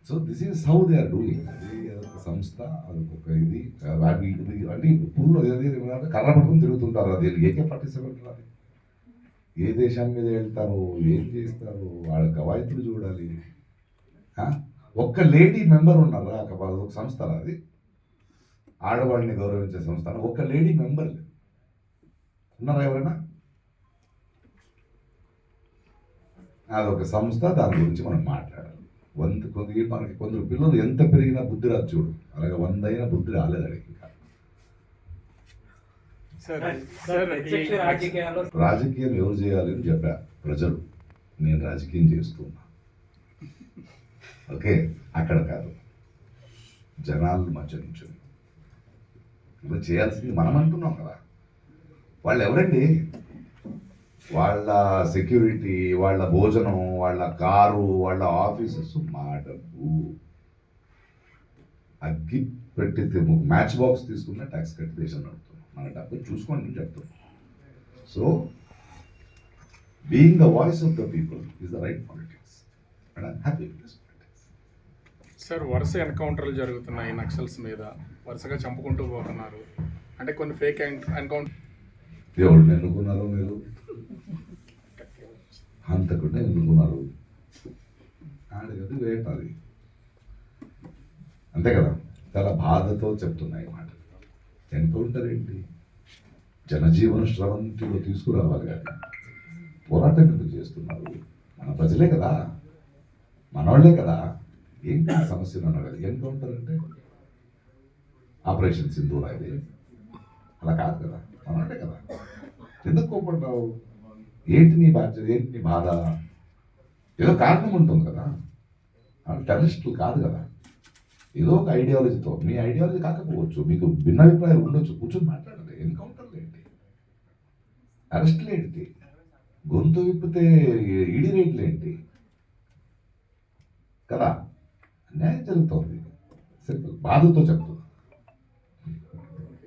So this is how they are doing. అది అదొక సంస్థ, అదొక ఇది అంటే పుల్లు కర్ర పట్టుకుని తిరుగుతుంటారు. అది AK-47 అది ఏ దేశం మీద వెళ్తారు, ఏం చేస్తారు, వాళ్ళ కవాయితులు చూడాలి. ఒక్క లేడీ మెంబర్ ఉన్నారా ఒక సంస్థ, అది ఆడవాళ్ళని గౌరవించే సంస్థ, ఒక్క లేడీ మెంబర్ ఉన్నారా ఎవరైనా? అదొక సంస్థ, దాని గురించి మనం మాట్లాడాలి. మనకి కొందరు పిల్లలు ఎంత పెరిగినా బుద్ధి రాదు చూడు, అలాగే 100 అయినా బుద్ధి రాలేదు అడిగి. ఇంకా రాజకీయం ఎవరు చేయాలి అని చెప్పా ప్రజలు, నేను రాజకీయం చేస్తున్నా. ఓకే, అక్కడ కాదు, జనాల మధ్య నుంచి ఇప్పుడు చేయాల్సింది మనం అంటున్నాం కదా. వాళ్ళు ఎవరండి? వాళ్ళ సెక్యూరిటీ, వాళ్ళ భోజనం, వాళ్ళ కారు, వాళ్ళ ఆఫీసెస్, మా డబ్బు. అగ్గి పెట్టి మ్యాచ్ బాక్స్ తీసుకున్న ట్యాక్స్ కట్టి దేశం నడుపుతున్నాం. మన డబ్బు చూసుకోండి చెప్తున్నాం. So being the voice of the people is the right politics and I'm happy with this politics. Sir, వరుస ఎన్కౌంటర్లు జరుగుతున్నాయి నక్సల్స్ మీద, వరుసగా చంపుకుంటూ పోతున్నారు. అంటే కొన్ని ఫేక్ ఎన్కౌంటర్. ఎవరిని ఎన్నుకున్నారో మీరు? హంతకుండా ఎన్నుకున్నారు. ఆడగది వేటాది, అంతే కదా. చాలా బాధతో చెప్తున్నాయి మాట. ఎన్కౌంటర్ ఏంటి? జనజీవన స్రవంతిలో తీసుకురావాలి కానీ పోరాటం ఎందుకు చేస్తున్నారు? మన ప్రజలే కదా, మనవాళ్లే కదా. ఏంటి సమస్యలు అన్నారు కదా. ఎన్కౌంటర్ అంటే ఆపరేషన్ సింధూర, ఇది అలా కాదు కదా, మనవాళ్లే కదా. ఎందుకు కోపడ్డావు? ఏంటి నీ బాధ్యత, ఏంటి నీ బాధ? ఏదో కారణం ఉంటుంది కదా. టెర్రరిస్టులు కాదు కదా. ఏదో ఒక ఐడియాలజీతో, మీ ఐడియాలజీ కాకపోవచ్చు, మీకు భిన్నాభిప్రాయాలు ఉండొచ్చు, కూర్చొని మాట్లాడాలి. ఎన్కౌంటర్లు ఏంటి? అరెస్టులు ఏంటి? గొంతు విప్పితే ఈడీ రేట్లు ఏంటి కదా. అన్యాయం జరుగుతుంది. సింపుల్, బాధతో చెప్తుంది.